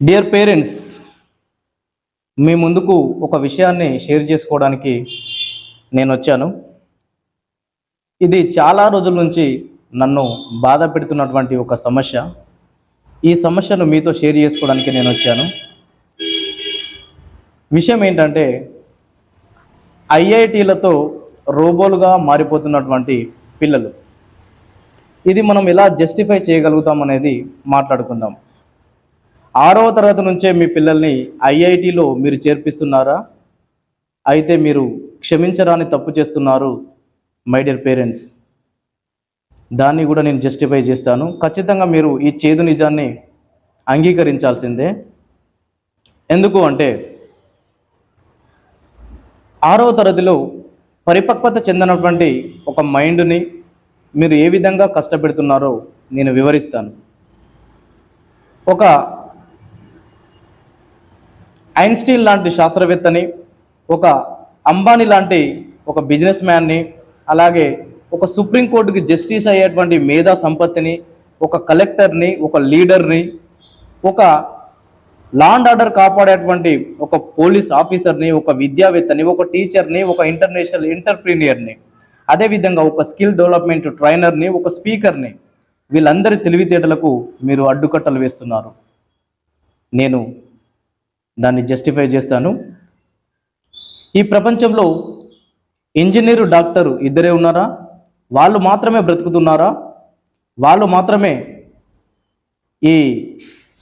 Dear parents, మీ ముందుకు ఒక విషయాన్ని షేర్ చేసుకోవడానికి నేను వచ్చాను. ఇది చాలా రోజుల నుంచి నన్ను బాధ పెడుతున్నటువంటి ఒక సమస్య. ఈ సమస్యను మీతో షేర్ చేసుకోవడానికి నేను వచ్చాను. విషయం ఏంటంటే, ఐఐటీలతో రోబోలుగా మారిపోతున్నటువంటి పిల్లలు. ఇది మనం ఎలా జస్టిఫై చేయగలుగుతాం అనేది మాట్లాడుకుందాం. 6వ తరగతి నుంచే మీ పిల్లల్ని ఐఐటిలో మీరు చేర్పిస్తున్నారా? అయితే మీరు క్షమించరాని తప్పు చేస్తున్నారు మై డియర్ పేరెంట్స్. దాన్ని కూడా నేను జస్టిఫై చేస్తాను. ఖచ్చితంగా మీరు ఈ చేదు నిజాన్ని అంగీకరించాల్సిందే. ఎందుకు అంటే, 6వ తరగతిలో పరిపక్వత చెందినటువంటి ఒక మైండ్ని మీరు ఏ విధంగా కష్టపెడుతున్నారో నేను వివరిస్తాను. ఒక ఐన్స్టీన్ లాంటి శాస్త్రవేత్తని, ఒక అంబానీ లాంటి ఒక బిజినెస్ మ్యాన్ని, అలాగే ఒక సుప్రీంకోర్టుకి జస్టిస్ అయ్యేటువంటి మేధా సంపత్తిని, ఒక కలెక్టర్ని, ఒక లీడర్ని, ఒక లా అండ్ ఆర్డర్ కాపాడేటువంటి ఒక పోలీస్ ఆఫీసర్ని, ఒక విద్యావేత్తని, ఒక టీచర్ని, ఒక ఇంటర్నేషనల్ ఎంటర్ప్రీనియర్ని, అదేవిధంగా ఒక స్కిల్ డెవలప్మెంట్ ట్రైనర్ని, ఒక స్పీకర్ని, వీళ్ళందరి తెలివితేటలకు మీరు అడ్డుకట్టలు వేస్తున్నారు. నేను దాన్ని జస్టిఫై చేస్తాను. ఈ ప్రపంచంలో ఇంజనీరు, డాక్టరు ఇద్దరే ఉన్నారా? వాళ్ళు మాత్రమే బ్రతుకుతున్నారా? వాళ్ళు మాత్రమే ఈ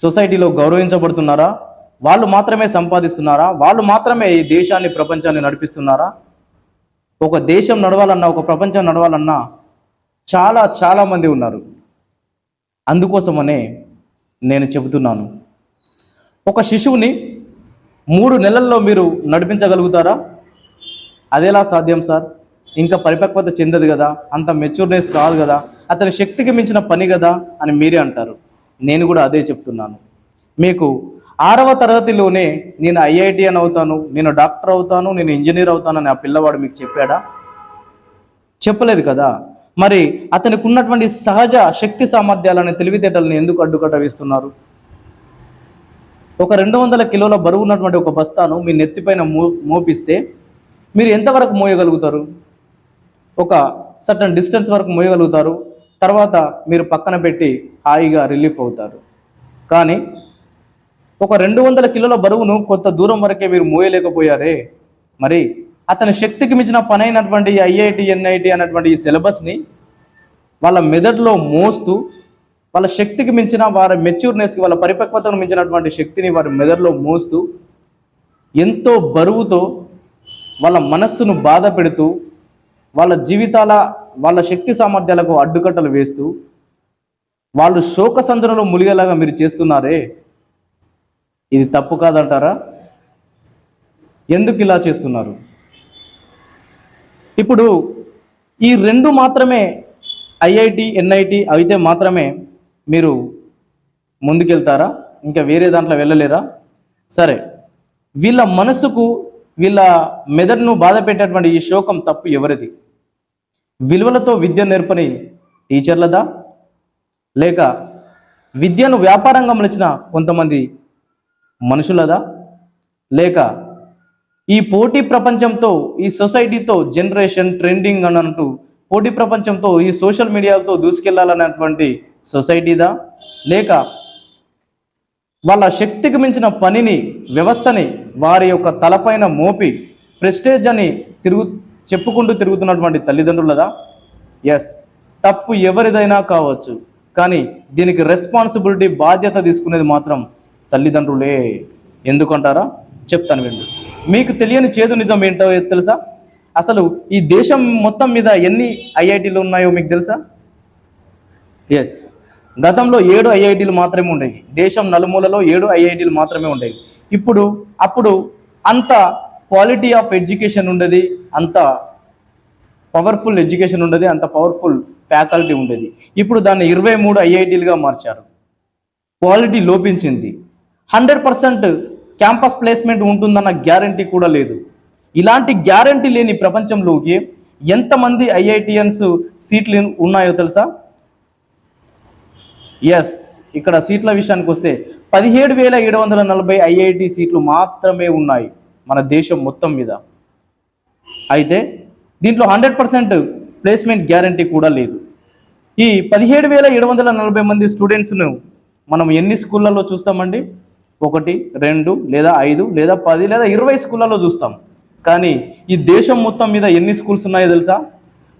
సొసైటీలో గౌరవించబడుతున్నారా? వాళ్ళు మాత్రమే సంపాదిస్తున్నారా? వాళ్ళు మాత్రమే ఈ దేశాన్ని, ప్రపంచాన్ని నడిపిస్తున్నారా? ఒక దేశం నడవాలన్నా, ఒక ప్రపంచం నడవాలన్నా చాలా చాలా మంది ఉన్నారు. అందుకోసమనే నేను చెబుతున్నాను, ఒక శిశువుని 3 నెలల్లో మీరు నడిపించగలుగుతారా? అదేలా సాధ్యం సార్? ఇంకా పరిపక్వత చెందదు కదా, అంత మెచ్యూర్నెస్ కాదు కదా, అతని శక్తికి మించిన పని కదా అని మీరే అంటారు. నేను కూడా అదే చెప్తున్నాను. మీకు 6వ తరగతిలోనే నేను ఐఐటిఎన్ అవుతాను, నేను డాక్టర్ అవుతాను, నేను ఇంజనీర్ అవుతానని ఆ పిల్లవాడు మీకు చెప్పాడా? చెప్పలేదు కదా. మరి అతనికి ఉన్నటువంటి సహజ శక్తి సామర్థ్యాలని, తెలివితేటలని ఎందుకు అడ్డుకట్ట వేస్తున్నారు? ఒక 200 కిలోల బరువు ఉన్నటువంటి ఒక బస్తాను మీ నెత్తిపైన మోపిస్తే మీరు ఎంతవరకు మోయగలుగుతారు? ఒక సర్టన్ డిస్టెన్స్ వరకు మోయగలుగుతారు. తర్వాత మీరు పక్కన పెట్టి హాయిగా రిలీఫ్ అవుతారు. కానీ ఒక 200 కిలోల బరువును కొంత దూరం వరకే మీరు మోయలేకపోయారే. మరి అతని శక్తికి మించిన పని అయినటువంటి ఐఐటి, ఎన్ఐటి అనేటువంటి ఈ సిలబస్ని వాళ్ళ మెదడులో మోస్తూ, వాళ్ళ శక్తికి మించిన, వారి మెచ్యూర్నెస్కి, వాళ్ళ పరిపక్వతను మించినటువంటి శక్తిని వారి మెదడులో మోస్తూ, ఎంతో బరువుతో వాళ్ళ మనస్సును బాధ పెడుతూ, వాళ్ళ జీవితాల, వాళ్ళ శక్తి సామర్థ్యాలకు అడ్డుకట్టలు వేస్తూ, వాళ్ళు శోకసంద్రంలో ములిగేలాగా మీరు చేస్తున్నారే. ఇది తప్పు కాదంటారా? ఎందుకు ఇలా చేస్తున్నారు? ఇప్పుడు ఈ 2 మాత్రమే ఐఐటి, ఎన్ఐటి అయితే మాత్రమే మీరు ముందుకెళ్తారా? ఇంకా వేరే దాంట్లో వెళ్ళలేరా? సరే, వీళ్ళ మనసుకు, వీళ్ళ మెదడును బాధ పెట్టేటువంటి ఈ శోకం తప్పు ఎవరిది? విలువలతో విద్య నేర్పని టీచర్లదా? లేక విద్యను వ్యాపారంగా మలిచిన కొంతమంది మనుషులదా? లేక ఈ పోటీ ప్రపంచంతో, ఈ సొసైటీతో, జనరేషన్ ట్రెండింగ్ అని అంటూ పోటీ ప్రపంచంతో, ఈ సోషల్ మీడియాలతో దూసుకెళ్లాలనేటువంటి సొసైటీదా? లేక వాళ్ళ శక్తికి మించిన పనిని, వ్యవస్థని వారి యొక్క తలపైన మోపి ప్రెస్టేజ్ అని చెప్పుకుంటూ తిరుగుతున్నటువంటి తల్లిదండ్రులదా? ఎస్, తప్పు ఎవరిదైనా కావచ్చు, కానీ దీనికి రెస్పాన్సిబిలిటీ, బాధ్యత తీసుకునేది మాత్రం తల్లిదండ్రులే. ఎందుకంటారా? చెప్తాను విందు. మీకు తెలియని చేదు నిజం ఏంటో తెలుసా? అసలు ఈ దేశం మొత్తం మీద ఎన్ని ఐఐటీలు ఉన్నాయో మీకు తెలుసా? ఎస్, గతంలో 7 ఐఐటీలు మాత్రమే ఉండేవి. దేశం నలుమూలలో 7 ఐఐటీలు మాత్రమే ఉండేవి. అప్పుడు అంత క్వాలిటీ ఆఫ్ ఎడ్యుకేషన్ ఉండేది, అంత పవర్ఫుల్ ఎడ్యుకేషన్ ఉండేది, అంత పవర్ఫుల్ ఫ్యాకల్టీ ఉండేది. ఇప్పుడు దాన్ని 23 ఐఐటీలుగా మార్చారు. క్వాలిటీ లోపించింది. 100% క్యాంపస్ ప్లేస్మెంట్ ఉంటుందన్న గ్యారంటీ కూడా లేదు. ఇలాంటి గ్యారంటీ లేని ప్రపంచంలోకి ఎంతమంది ఐఐటియన్స్ సీట్లు ఉన్నాయో తెలుసా? ఎస్, ఇక్కడ సీట్ల విషయానికి వస్తే 17,740 ఐఐటి సీట్లు మాత్రమే ఉన్నాయి మన దేశం మొత్తం మీద. అయితే దీంట్లో 100% ప్లేస్మెంట్ గ్యారంటీ కూడా లేదు. ఈ 17,740 మంది స్టూడెంట్స్ను మనం ఎన్ని స్కూళ్ళల్లో చూస్తామండి? 1, 2 లేదా 5 లేదా 10 లేదా 20 స్కూళ్ళల్లో చూస్తాం. కానీ ఈ దేశం మొత్తం మీద ఎన్ని స్కూల్స్ ఉన్నాయో తెలుసా?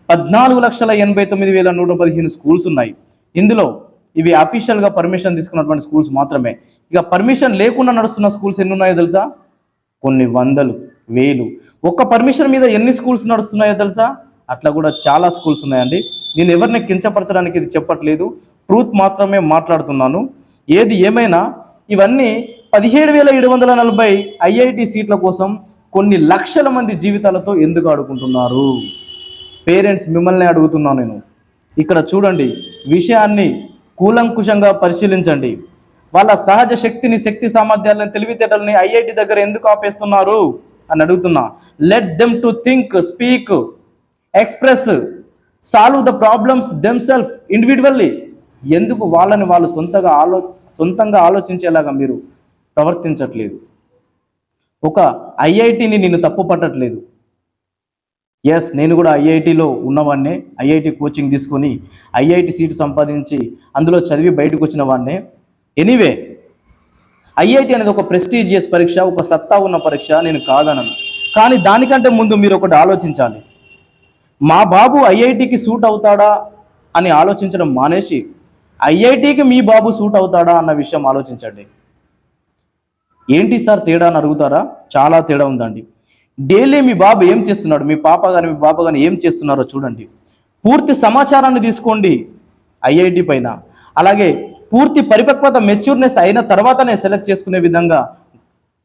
14,89,115 స్కూల్స్ ఉన్నాయి. ఇందులో ఇవి అఫీషియల్గా పర్మిషన్ తీసుకున్నటువంటి స్కూల్స్ మాత్రమే. ఇక పర్మిషన్ లేకుండా నడుస్తున్న స్కూల్స్ ఎన్ని ఉన్నాయో తెలుసా? కొన్ని వందలు, వేలు. ఒక్క పర్మిషన్ మీద ఎన్ని స్కూల్స్ నడుస్తున్నాయో తెలుసా? అట్లా కూడా చాలా స్కూల్స్ ఉన్నాయండి. నేను ఎవరిని కించపరచడానికి ఇది చెప్పట్లేదు, ట్రూత్ మాత్రమే మాట్లాడుతున్నాను. ఏది ఏమైనా ఇవన్నీ 17,740 ఐఐటి సీట్ల కోసం కొన్ని లక్షల మంది జీవితాలతో ఎందుకు ఆడుకుంటున్నారు? పేరెంట్స్ మిమ్మల్ని అడుగుతున్నాను నేను. ఇక్కడ చూడండి, విషయాన్ని కూలంకుషంగా పరిశీలించండి. వాళ్ళ సహజ శక్తిని, శక్తి సామర్థ్యాలను, తెలివితేటల్ని ఐఐటి దగ్గర ఎందుకు ఆపేస్తున్నారు అని అడుగుతున్నా. Let them to think, speak, express, solve the problems themself individually. ఎందుకు వాళ్ళని వాళ్ళు సొంతంగా ఆలోచించేలాగా మీరు ప్రవర్తించట్లేదు? ఒక ఐఐటిని నేను తప్పు పట్టట్లేదు. ఎస్, నేను కూడా ఐఐటిలో ఉన్నవాడినే. ఐఐటి కోచింగ్ తీసుకొని ఐఐటి సీటు సంపాదించి అందులో చదివి బయటకు వచ్చిన వాడినే. ఎనీవే, ఐఐటి అనేది ఒక ప్రెస్టీజియస్ పరీక్ష, ఒక సత్తా ఉన్న పరీక్ష, నేను కాదనను. కానీ దానికంటే ముందు మీరు ఒకటి ఆలోచించాలి. మా బాబు ఐఐటికి సూట్ అవుతాడా అని ఆలోచించడం మానేసి ఐఐటికి మీ బాబు సూట్ అవుతాడా అన్న విషయం ఆలోచించండి. ఏంటి సార్ తేడా అని అడుగుతారా? చాలా తేడా ఉందండి. డైలీ మీ బాబు ఏం చేస్తున్నాడు, మీ పాప కానీ మీ బాబు కానీ ఏం చేస్తున్నారో చూడండి. పూర్తి సమాచారాన్ని తీసుకోండి ఐఐటి పైన. అలాగే పూర్తి పరిపక్వత, మెచ్యూర్నెస్ అయిన తర్వాతనే సెలెక్ట్ చేసుకునే విధంగా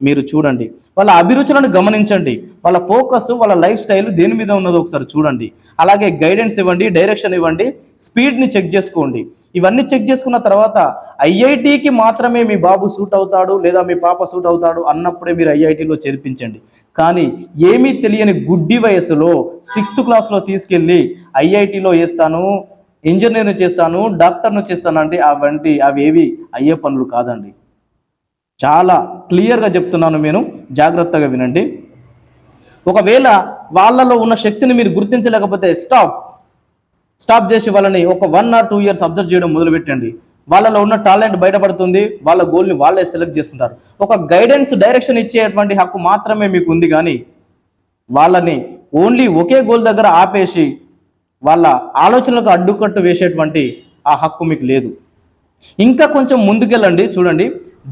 మీరు చూడండి. వాళ్ళ అభిరుచులను గమనించండి. వాళ్ళ ఫోకస్, వాళ్ళ లైఫ్ స్టైల్ దేని మీద ఉన్నదో ఒకసారి చూడండి. అలాగే గైడెన్స్ ఇవ్వండి, డైరెక్షన్ ఇవ్వండి, స్పీడ్ని చెక్ చేసుకోండి. ఇవన్నీ చెక్ చేసుకున్న తర్వాత ఐఐటికి మాత్రమే మీ బాబు సూట్ అవుతాడు లేదా మీ పాప సూట్ అవుతాడు అన్నప్పుడే మీరు ఐఐటిలో చేర్పించండి. కానీ ఏమీ తెలియని గుడ్డి వయసులో 6th క్లాస్లో తీసుకెళ్ళి ఐఐటిలో వేస్తాను, ఇంజనీర్ని చేస్తాను, డాక్టర్ను చేస్తాను అంటే అవేవి అయ్యే పనులు కాదండి. చాలా క్లియర్గా చెప్తున్నాను, నేను జాగ్రత్తగా వినండి. ఒకవేళ వాళ్ళలో ఉన్న శక్తిని మీరు గుర్తించలేకపోతే స్టాప్ చేసి వాళ్ళని ఒక 1 or 2 years అబ్జర్వ్ చేయడం మొదలుపెట్టండి. వాళ్ళలో ఉన్న టాలెంట్ బయటపడుతుంది. వాళ్ళ గోల్ని వాళ్ళే సెలెక్ట్ చేసుకుంటారు. ఒక గైడెన్స్, డైరెక్షన్ ఇచ్చేటువంటి హక్కు మాత్రమే మీకు ఉంది. కానీ వాళ్ళని ఓన్లీ ఒకే గోల్ దగ్గర ఆపేసి వాళ్ళ ఆలోచనలకు అడ్డుకట్టు వేసేటువంటి ఆ హక్కు మీకు లేదు. ఇంకా కొంచెం ముందుకెళ్ళండి. చూడండి,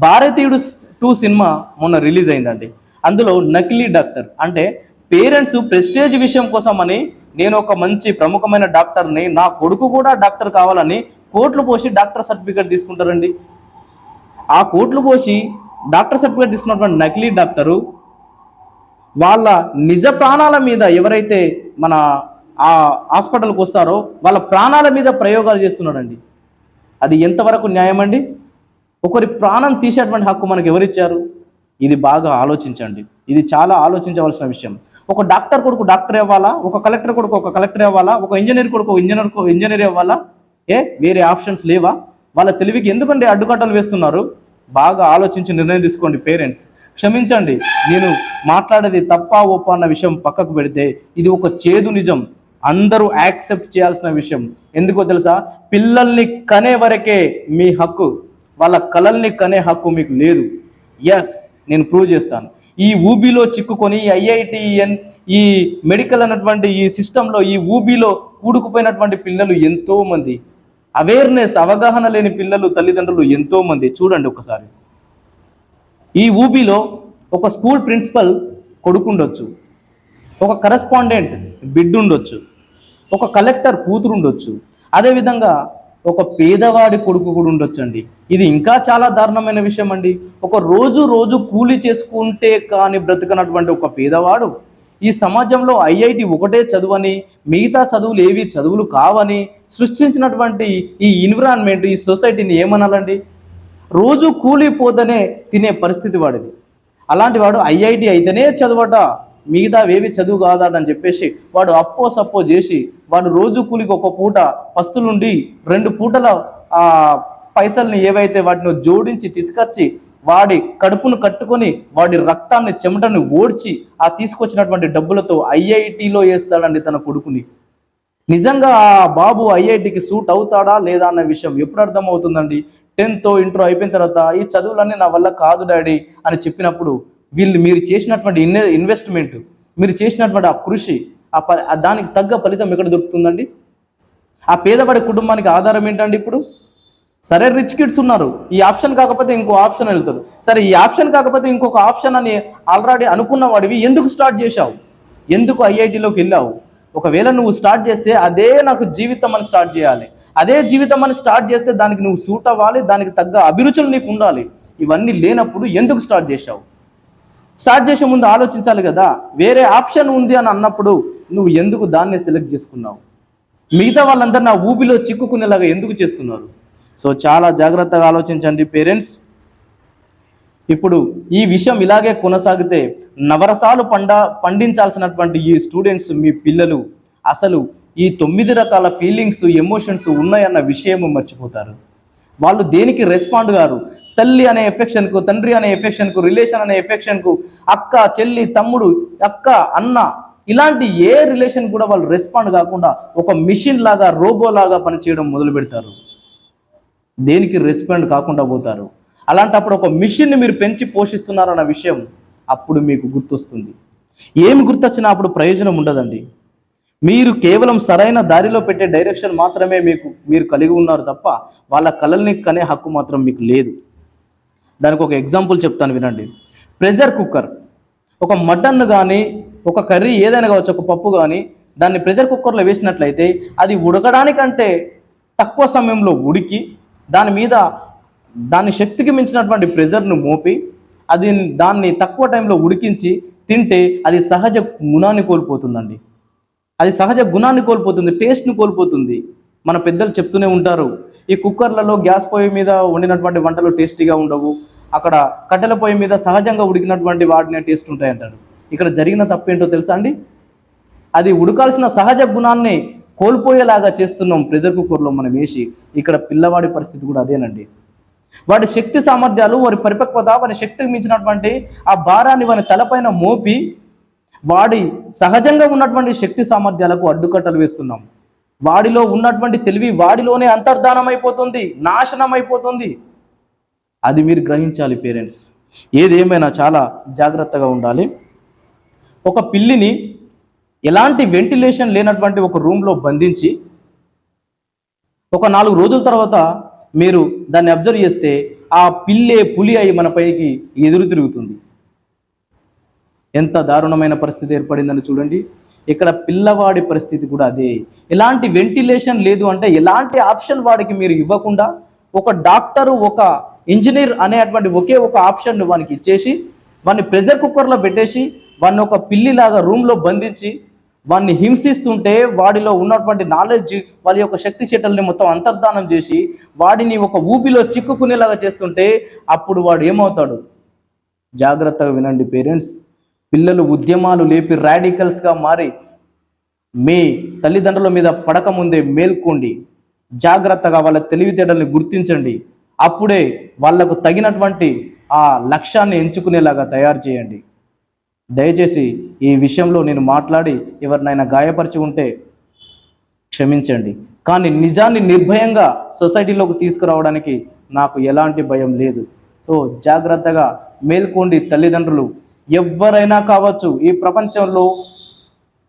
భారతీయుడు 2 సినిమా మొన్న రిలీజ్ అయిందండి. అందులో నకిలీ డాక్టర్ అంటే పేరెంట్స్ ప్రెస్టేజ్ విషయం కోసమని, నేను ఒక మంచి ప్రముఖమైన డాక్టర్ని, నా కొడుకు కూడా డాక్టర్ కావాలని కోట్లు పోసి డాక్టర్ సర్టిఫికేట్ తీసుకుంటారండి. ఆ కోట్లు పోసి డాక్టర్ సర్టిఫికేట్ తీసుకున్నటువంటి నకిలీ డాక్టరు వాళ్ళ నిజ ప్రాణాల మీద, ఎవరైతే మన ఆ హాస్పిటల్కి వస్తారో వాళ్ళ ప్రాణాల మీద ప్రయోగాలు చేస్తున్నాడండి. అది ఎంతవరకు న్యాయం అండి? ఒకరి ప్రాణం తీసేటువంటి హక్కు మనకు ఎవరిచ్చారు? ఇది బాగా ఆలోచించండి. ఇది చాలా ఆలోచించవలసిన విషయం. ఒక డాక్టర్ కొడుకు డాక్టర్ అవ్వాలా? ఒక కలెక్టర్ కొడుకు ఒక కలెక్టర్ అవ్వాలా? ఒక ఇంజనీర్ కొడుకు ఇంజనీర్ అవ్వాలా? వేరే ఆప్షన్స్ లేవా? వాళ్ళ తెలివికి ఎందుకంటే అడ్డుకట్టలు వేస్తున్నారు? బాగా ఆలోచించి నిర్ణయం తీసుకోండి పేరెంట్స్. క్షమించండి, నేను మాట్లాడేది తప్పా ఒప్పా అన్న విషయం పక్కకు పెడితే ఇది ఒక చేదు నిజం, అందరూ యాక్సెప్ట్ చేయాల్సిన విషయం. ఎందుకో తెలుసా? పిల్లల్ని కనే వరకే మీ హక్కు, వాళ్ళ కలల్ని కనే హక్కు మీకు లేదు. ఎస్, నేను ప్రూవ్ చేస్తాను. ఈ ఊబీలో చిక్కుకొని ఐఐటిఎన్ ఈ మెడికల్ అన్నటువంటి ఈ సిస్టంలో, ఈ ఊబీలో కూడుకుపోయినటువంటి పిల్లలు ఎంతోమంది, అవేర్నెస్, అవగాహన లేని పిల్లలు, తల్లిదండ్రులు ఎంతోమంది. చూడండి ఒకసారి, ఈ ఊబీలో ఒక స్కూల్ ప్రిన్సిపల్ కొడుకు ఉండొచ్చు, ఒక కరెస్పాండెంట్ బిడ్డ ఉండొచ్చు, ఒక కలెక్టర్ కూతురు ఉండొచ్చు, అదేవిధంగా ఒక పేదవాడి కొడుకు కూడా ఉండొచ్చు అండి. ఇది ఇంకా చాలా దారుణమైన విషయం అండి. ఒక రోజు కూలి చేసుకుంటే కానీ బ్రతకనటువంటి ఒక పేదవాడు ఈ సమాజంలో ఐఐటి ఒకటే చదువని, మిగతా చదువులు ఏవి చదువులు కావని సృష్టించినటువంటి ఈ ఎన్విరాన్మెంట్, ఈ సొసైటీని ఏమనాలండి? రోజు కూలిపోతేనే తినే పరిస్థితి వాడిది. అలాంటి వాడు ఐఐటి అయితేనే చదవట, మిగతా వేవి చదువు కాదాడని చెప్పేసి వాడు సప్పో చేసి వాడు రోజు కూలికి ఒక పూట పస్తులుండి 2 పూటల పైసల్ని ఏవైతే వాటిని జోడించి తీసుకొచ్చి వాడి కడుపును కట్టుకొని వాడి రక్తాన్ని చెమటను ఓడ్చి ఆ తీసుకొచ్చినటువంటి డబ్బులతో ఐఐటిలో వేస్తాడండి తన కొడుకుని. నిజంగా ఆ బాబు ఐఐటికి సూట్ అవుతాడా లేదా అన్న విషయం ఎప్పుడు అర్థమవుతుందండి? 10th ఇంటర్ అయిపోయిన తర్వాత ఈ చదువులన్నీ నా వల్ల కాదు డాడీ అని చెప్పినప్పుడు మీరు చేసినటువంటి ఇన్వెస్ట్మెంట్, మీరు చేసినటువంటి ఆ కృషి, దానికి తగ్గ ఫలితం ఎక్కడ దొరుకుతుందండి? ఆ పేదవాడి కుటుంబానికి ఆధారం ఏంటండి ఇప్పుడు? సరే, రిచ్ కిడ్స్ ఉన్నారు, ఈ ఆప్షన్ కాకపోతే ఇంకో ఆప్షన్ వెళ్తారు. సరే, ఈ ఆప్షన్ కాకపోతే ఇంకొక ఆప్షన్ అని ఆల్రెడీ అనుకున్న వాడివి ఎందుకు స్టార్ట్ చేశావు? ఎందుకు ఐఐటిలోకి వెళ్ళావు? ఒకవేళ నువ్వు స్టార్ట్ చేస్తే అదే నాకు జీవితం అని స్టార్ట్ చేయాలి. అదే జీవితం అని స్టార్ట్ చేస్తే దానికి నువ్వు సూట్ అవ్వాలి, దానికి తగ్గ అభిరుచులు నీకు ఉండాలి. ఇవన్నీ లేనప్పుడు ఎందుకు స్టార్ట్ చేశావు? స్టార్ట్ చేసే ముందు ఆలోచించాలి కదా. వేరే ఆప్షన్ ఉంది అని అన్నప్పుడు నువ్వు ఎందుకు దాన్ని సెలెక్ట్ చేసుకున్నావు? మిగతా వాళ్ళందరూ నా ఊబిలో చిక్కుకునేలాగా ఎందుకు చేస్తున్నారు? సో చాలా జాగ్రత్తగా ఆలోచించండి పేరెంట్స్. ఇప్పుడు ఈ విషయం ఇలాగే కొనసాగితే నవరసాలు పండించాల్సినటువంటి ఈ స్టూడెంట్స్, మీ పిల్లలు అసలు ఈ 9 రకాల ఫీలింగ్స్, ఎమోషన్స్ ఉన్నాయన్న విషయం మర్చిపోతారు. వాళ్ళు దేనికి రెస్పాండ్ గారు. తల్లి అనే ఎఫెక్షన్కు, తండ్రి అనే ఎఫెక్షన్కు, రిలేషన్ అనే ఎఫెక్షన్కు, అక్క, చెల్లి, తమ్ముడు, అక్క, అన్న, ఇలాంటి ఏ రిలేషన్ కూడా వాళ్ళు రెస్పాండ్ కాకుండా ఒక మిషన్ లాగా, రోబో లాగా పనిచేయడం మొదలు పెడతారు. దేనికి రెస్పాండ్ కాకుండా పోతారు. అలాంటప్పుడు ఒక మిషన్ని మీరు పెంచి పోషిస్తున్నారన్న విషయం అప్పుడు మీకు గుర్తొస్తుంది. ఏమి గుర్తొచ్చినా అప్పుడు ప్రయోజనం ఉండదండి. మీరు కేవలం సరైన దారిలో పెట్టే డైరెక్షన్ మాత్రమే మీరు కలిగి ఉన్నారు తప్ప వాళ్ళ కలల్ని కనే హక్కు మాత్రం మీకు లేదు. దానికి ఒక ఎగ్జాంపుల్ చెప్తాను వినండి. ప్రెషర్ కుక్కర్, ఒక మటన్ కానీ, ఒక కర్రీ ఏదైనా కావచ్చు, ఒక పప్పు కానీ, దాన్ని ప్రెషర్ కుక్కర్లో వేసినట్లయితే అది ఉడకడానికంటే తక్కువ సమయంలో ఉడికి దాని శక్తికి మించినటువంటి ప్రెషర్ను మోపి దాన్ని తక్కువ టైంలో ఉడికించి తింటే అది సహజ గుణాన్ని కోల్పోతుందండి. అది సహజ గుణాన్ని కోల్పోతుంది, టేస్ట్ని కోల్పోతుంది. మన పెద్దలు చెప్తూనే ఉంటారు, ఈ కుక్కర్లలో గ్యాస్ పొయ్యి మీద వండినటువంటి వంటలు టేస్టీగా ఉండవు, అక్కడ కట్టెల పొయ్యి మీద సహజంగా ఉడికినటువంటి వాటినే టేస్ట్ ఉంటాయి అంటారు. ఇక్కడ జరిగిన తప్పేంటో తెలుసా అండి? అది ఉడకాల్సిన సహజ గుణాన్ని కోల్పోయేలాగా చేస్తున్నాం ప్రెషర్ కుక్కర్లో మనం వేసి. ఇక్కడ పిల్లవాడి పరిస్థితి కూడా అదేనండి. వాడి శక్తి సామర్థ్యాలు, వారి పరిపక్వత, వారి శక్తికి మించినటువంటి ఆ భారాన్ని వారి తలపైన మోపి వాడి సహజంగా ఉన్నటువంటి శక్తి సామర్థ్యాలకు అడ్డుకట్టలు వేస్తున్నాం. వాడిలో ఉన్నటువంటి తెలివి వాడిలోనే అంతర్ధానం అయిపోతుంది, నాశనం అయిపోతుంది. అది మీరు గ్రహించాలి పేరెంట్స్. ఏదేమైనా చాలా జాగ్రత్తగా ఉండాలి. ఒక పిల్లిని ఎలాంటి వెంటిలేషన్ లేనటువంటి ఒక రూమ్లో బంధించి ఒక 4 రోజుల తర్వాత మీరు దాన్ని అబ్జర్వ్ చేస్తే ఆ పిల్లే పులి అయి మన పైకి ఎదురు తిరుగుతుంది. ఎంత దారుణమైన పరిస్థితి ఏర్పడిందని చూడండి. ఇక్కడ పిల్లవాడి పరిస్థితి కూడా అదే. ఎలాంటి వెంటిలేషన్ లేదు అంటే ఎలాంటి ఆప్షన్ వాడికి మీరు ఇవ్వకుండా, ఒక డాక్టరు, ఒక ఇంజనీర్ అనేటువంటి ఒకే ఒక ఆప్షన్ వానికి ఇచ్చేసి, వాడిని ప్రెషర్ కుక్కర్లో పెట్టేసి, వాడిని ఒక పిల్లిలాగా రూమ్లో బంధించి వాడిని హింసిస్తుంటే, వాడిలో ఉన్నటువంటి నాలెడ్జ్, వాళ్ళ యొక్క శక్తి శక్తుల్ని మొత్తం అంతర్ధానం చేసి వాడిని ఒక ఊబిలో చిక్కుకునేలాగా చేస్తుంటే అప్పుడు వాడు ఏమవుతాడు? జాగ్రత్తగా వినండి పేరెంట్స్. పిల్లలు ఉద్యమాలు లేపి రాడికల్స్గా మారి మీ తల్లిదండ్రుల మీద పడకముందే మేల్కోండి. జాగ్రత్తగా వాళ్ళ తెలివితేటల్ని గుర్తించండి. అప్పుడే వాళ్లకు తగినటువంటి ఆ లక్ష్యాన్ని ఎంచుకునేలాగా తయారు చేయండి. దయచేసి ఈ విషయంలో నేను మాట్లాడి ఎవరినైనా గాయపరిచి ఉంటే క్షమించండి. కానీ నిజాన్ని నిర్భయంగా సొసైటీలోకి తీసుకురావడానికి నాకు ఎలాంటి భయం లేదు. సో జాగ్రత్తగా మేల్కోండి తల్లిదండ్రులు. ఎవరైనా కావచ్చు, ఈ ప్రపంచంలో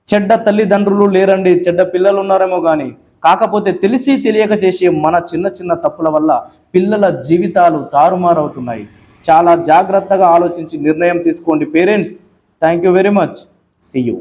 చెడ్డ తల్లిదండ్రులు లేరండి, చెడ్డ పిల్లలు ఉన్నారేమో కానీ, కాకపోతే తెలిసి తెలియక చేసే మన చిన్న చిన్న తప్పుల వల్ల పిల్లల జీవితాలు తారుమారవుతున్నాయి. చాలా జాగ్రత్తగా ఆలోచించి నిర్ణయం తీసుకోండి parents. Thank you very much. See you.